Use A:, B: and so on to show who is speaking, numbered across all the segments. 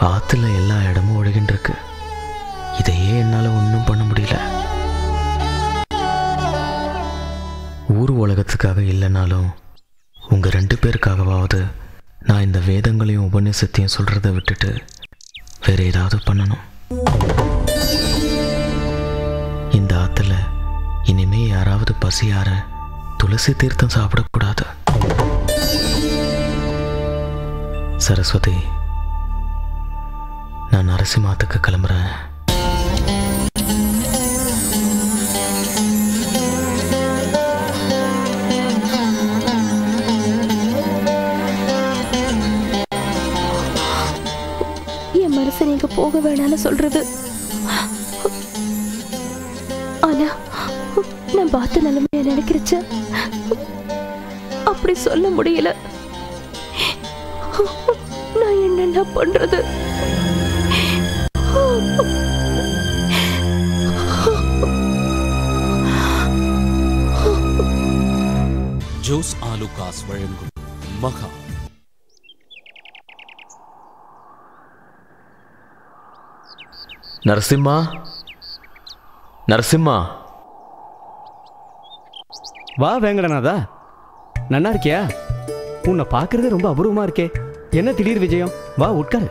A: ஆற்றுல எல்லா இடமும் ஒழுகின்னு இருக்கு. இதையே என்னால் ஒன்றும் பண்ண முடியல. ஊர் உலகத்துக்காக இல்லைனாலும் உங்கள் 2 பேருக்காகவாவது நான் இந்த வேதங்களையும் உபநிஷத்தையும் சொல்கிறத விட்டுட்டு வேறு ஏதாவது பண்ணணும். இந்த ஆற்றுல இனிமே யாராவது பசியார துளசி தீர்த்தம் சாப்பிடக்கூடாது. சரஸ்வதி, நான் நரசிம்மாத்துக்கு கிளம்புறேன்.
B: என் மனசை நீங்க போக வேணாம்னு சொல்றது, ஆனா நான் பார்த்த நிலைமைய நினைக்கிறச்ச அப்படி சொல்ல முடியல. நான் என்னென்ன பண்றது?
C: ஜோஸ் ஆலுகாஸ் வழங்கும் மகா.
A: நரசிம்மா, நரசிம்மா.
D: வா வேங்கடநாதா, நன்னா இருக்கியா? உன்னை பார்க்கறது ரொம்ப அபூர்வமா இருக்கே. என்ன திடீர் விஜயம்? வா உட்காரு.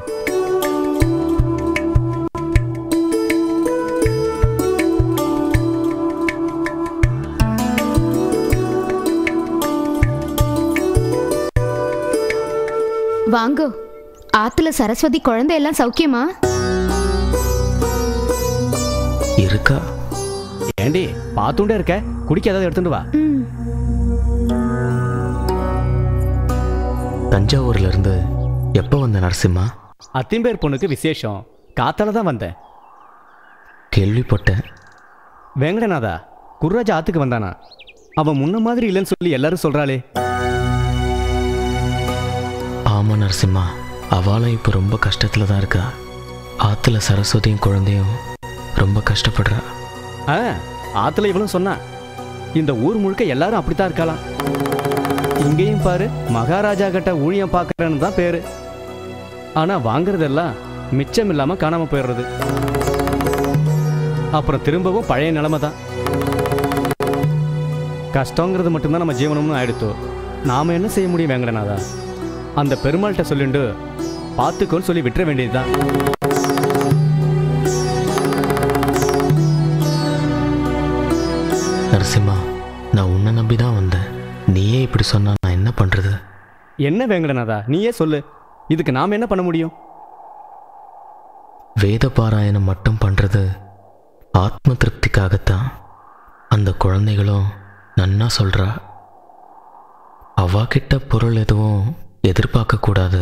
E: வாங்கோ. ஆத்துல சரஸ்வதி குழந்தை எல்லாம் சௌக்கியமா
A: இருக்கா?
D: ஏண்டி பார்த்துட்டே இருக்க? குடிக்க ஏதாவது எடுத்துட்டு வா.
A: தஞ்சாவூர்ல இருந்து எப்போ வந்த நரசிம்மா?
D: அத்திம்பேர் பொண்ணுக்கு விசேஷம், காத்தால தான் வந்தேன்.
A: கேள்விப்பட்டேன்.
D: வேங்கடநாதா, குர்ராஜா ஆத்துக்கு வந்தானா? அவன் முன்ன மாதிரி இல்லைன்னு சொல்லி எல்லாரும் சொல்றாளே.
A: ஆமா நரசிம்மா, அவளும் இப்போ ரொம்ப கஷ்டத்துல தான் இருக்கா. ஆத்துல சரஸ்வதியும் குழந்தையும் ரொம்ப கஷ்டப்படுறா.
D: ஆத்துல இவளும் சொன்னா. இந்த ஊர் முழுக்க எல்லாரும் அப்படித்தான் இருக்கலாம். இங்கேயும் பாரு, மகாராஜா கிட்ட ஊழியம் பார்க்கறன்னு தான் பேரு. ஆனா வாங்குறதெல்லாம் மிச்சம் இல்லாம காணாம போயிடுறது. அப்புறம் திரும்பவும் பழைய நிலைமை தான். கஷ்டங்கிறது மட்டும்தான் நம்ம ஜீவனம்னு ஆயிடுத்தோ. நாம என்ன செய்ய முடியும் வேங்கடநாதா? அந்த பெருமாள்கிட்ட சொல்லிண்டு பார்த்துக்கோன்னு சொல்லி விட்டுற வேண்டியதுதான்.
A: நரசிம்மா, நான் உன்னை நம்பி தான் வந்தேன். நீயே இப்படி சொன்னா நான் என்ன பண்றது?
D: என்ன வேங்கடநாதா, நீயே சொல்லு. இதுக்கு நாம என்ன பண்ண முடியும்?
A: வேத பாராயணம் மட்டும் பண்றது ஆத்ம திருப்திக்காகத்தான். அந்த குழந்தைகளும் நன்னா சொல்றா. அவகிட்ட பொருள் எதுவும் எதிர்பார்க்க கூடாது.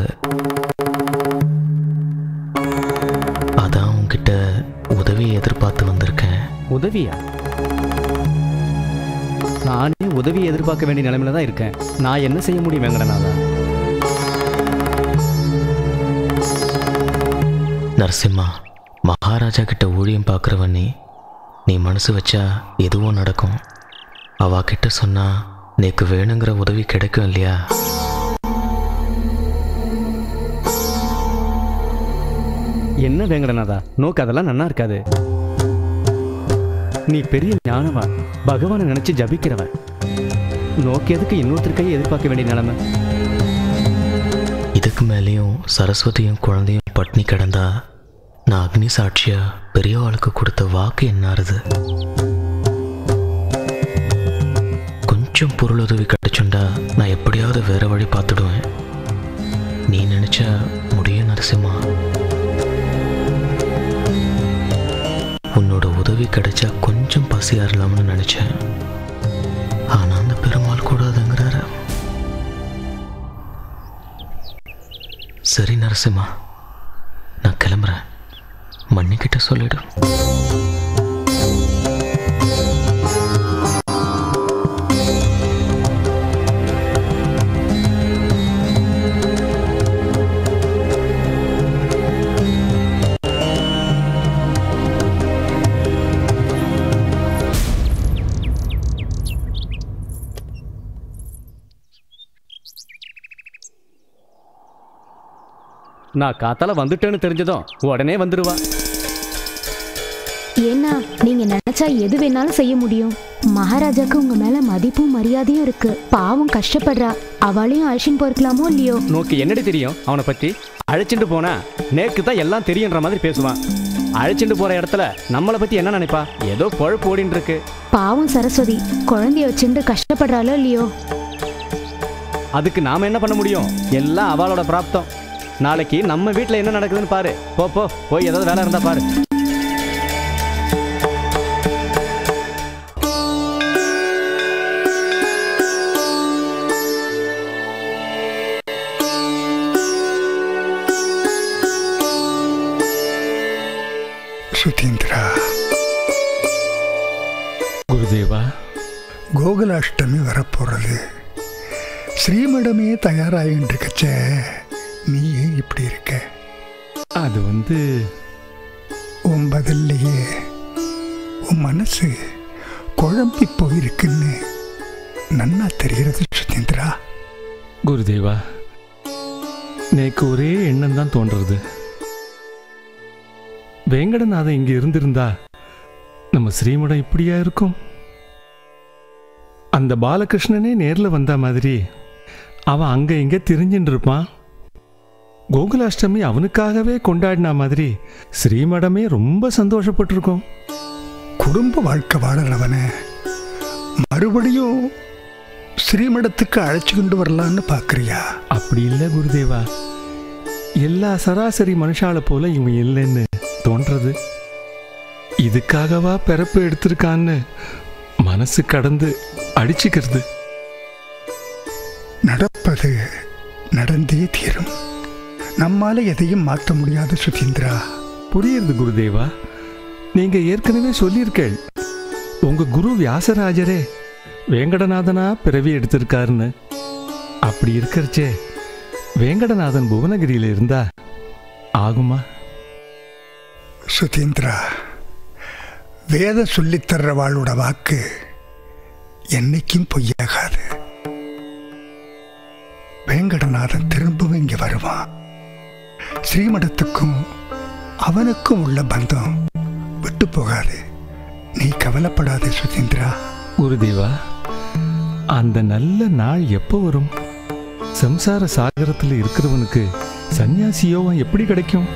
A: அதான் உன்கிட்ட உதவி எதிர்பார்த்து வந்திருக்கேன்.
D: உதவியா? நானே உதவி எதிர்பார்க்க வேண்டிய நிலைமையில தான் இருக்கேன். நான் என்ன செய்ய முடியும் வேங்கடநாதா?
A: நரசிம்மா, மகாராஜா கிட்ட ஊழியம் பார்க்குறவன் நீ மனசு வச்சா எதுவும் நடக்கும். அவகிட்ட சொன்னா நீக்கு வேணுங்கிற உதவி கிடைக்கும் இல்லையா?
D: என்ன வேங்கடநாதா, நோக்கு அதெல்லாம் நன்னா இருக்காது. நீ பெரிய ஞானவன், பகவானை நினைச்சு ஜபிக்கிறவன். நோக்கு எதுக்கு இன்னொருத்தர் கையை எதிர்பார்க்க வேண்டிய நிலைமை?
A: இதுக்கு மேலேயும் சரஸ்வதியும் குழந்தையும் பட்னி கிடந்தா நான் அக்னி சாட்சியா பெரியவாளுக்கு கொடுத்த வாக்கு என்னாருது? கொஞ்சம் பொருளுதவி கிடைச்சுண்டா நான் எப்படியாவது வேற வழி பார்த்துடுவேன். நீ நினைச்சா முடியும் நரசிம்மா. உன்னோட உதவி கிடைச்சா கொஞ்சம் பசி ஆறலாம்னு நினைச்சேன். ஆனா அந்த பெருமாள் கூடாதுங்கிறாரு. சரி நரசிம்மா, நான் கிளம்புறேன். மன்னிக்கிட்ட சொல்லிடு.
D: நான் காத்தால வந்துட்டேன்னு தெரிஞ்சதும் உடனே வந்துடுவா.
E: ஏன்னா நீங்க நினைச்சா எது வேணாலும் செய்ய முடியும். மகாராஜாக்கு உங்க மேல மதிப்பும் மரியாதையும் இருக்கு. பாவம் கஷ்டப்படுறா, அவளையும் அழைச்சின்னு போயிருக்கலாமோ இல்லையோ?
D: நோக்கு என்னடி தெரியும் அவனை பற்றி? அழைச்சிட்டு போனா நேக்கு தான் எல்லாம் தெரியுன்ற மாதிரி பேசுவான். அழைச்சிட்டு போற இடத்துல நம்மளை பத்தி என்ன நினைப்பா? ஏதோ பொழப்பு ஓடின்னு இருக்கு.
E: பாவம் சரஸ்வதி குழந்தைய வச்சுட்டு கஷ்டப்படுறாளோ இல்லையோ?
D: அதுக்கு நாம என்ன பண்ண முடியும்? எல்லாம் அவளோட பிராப்தம். நாளைக்கு நம்ம வீட்டில் என்ன நடக்குதுன்னு பாரு. போய் ஏதாவது வேலை இருந்தா பாரு.
F: சுதீந்திரா,
G: குருதேவா,
F: கோகுலாஷ்டமி வரப்போறது. ஸ்ரீமடமே தயாராகிட்டு இருக்கச்ச நீ ஏன் இப்படி இருக்க?
G: அது
F: உன் பதில்லையே உன் மனசு குழம்பி போயிருக்குன்னு நன்னா தெரிகிறது சுதீந்திரா.
G: குருதேவா, நேக்கு ஒரே எண்ணம் தான் தோன்றது. வேங்கடநாதன் இங்க இருந்திருந்தா நம்ம ஸ்ரீமடம் இப்படியா இருக்கும்? அந்த பாலகிருஷ்ணனே நேர்ல வந்த மாதிரி அவன் அங்க இங்க திரிஞ்சுட்டு இருப்பான். கோகுலாஷ்டமி அவனுக்காகவே கொண்டாடின மாதிரி ஸ்ரீமடமே ரொம்ப சந்தோஷப்பட்டிருக்கும்.
F: குடும்ப வாழ்க்கை வாழறவன மறுபடியும் ஸ்ரீமடத்துக்கு அழைச்சிக்கிண்டு வரலான்னு பாக்குறியா?
G: அப்படி இல்லை குருதேவா. எல்லா சராசரி மனுஷால போல இவன் இல்லைன்னு தோன்றது. இதுக்காகவா பிறப்பு எடுத்திருக்கான்னு மனசு கடந்து அடிச்சுக்கிறது.
F: நடப்பது நடந்தே தீரும். நம்மால எதையும் மாற்ற முடியாது சுதீந்திரா.
G: புரியுது குருதேவா. நீங்க ஏற்கனவே சொல்லியிருக்கேள், உங்க குரு வியாசராஜரே வேங்கடநாதனா பிறவி எடுத்திருக்காருன்னு. அப்படி இருக்கிறச்சே வேங்கடநாதன் புவனகிரியில இருந்தா ஆகுமா?
F: சுதீந்திரா, வேத சொல்லித்தர்றவாளோட வாக்கு என்னைக்கும் பொய்யாகாது. வேங்கடநாதன் திரும்பவும் இங்க வருவான். ஸ்ரீமடத்துக்கும் அவனுக்கும் உள்ள பந்தம் விட்டு போகாது. நீ கவலைப்படாதே சுதீந்திரா.
G: குருதேவா, அந்த நல்ல நாள் எப்போ வரும்? சம்சார சாகரத்தில் இருக்கிறவனுக்கு சன்னியாசியோவம் எப்படி கிடைக்கும்?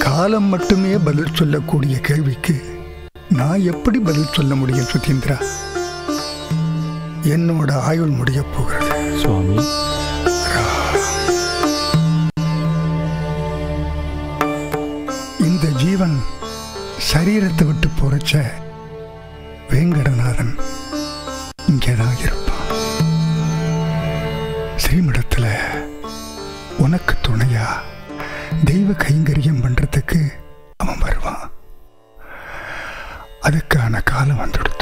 F: காலம் மட்டுமே பதில் சொல்லக்கூடிய கேள்விக்கு நான் எப்படி பதில் சொல்ல முடியும் சுதீந்திரா? என்னோட ஆயுள் முடிய போகிறது
G: சுவாமி.
F: இந்த ஜீவன் சரீரத்தை விட்டு போறச்ச வேங்கடநாதன் இங்கேதான் இருப்பான். ஸ்ரீமடத்துல உனக்கு துணையா தெய்வ கைங்கரியம் பண்றதுக்கு அவன் வருவான். அதுக்கான காலம் வந்துடுத்து.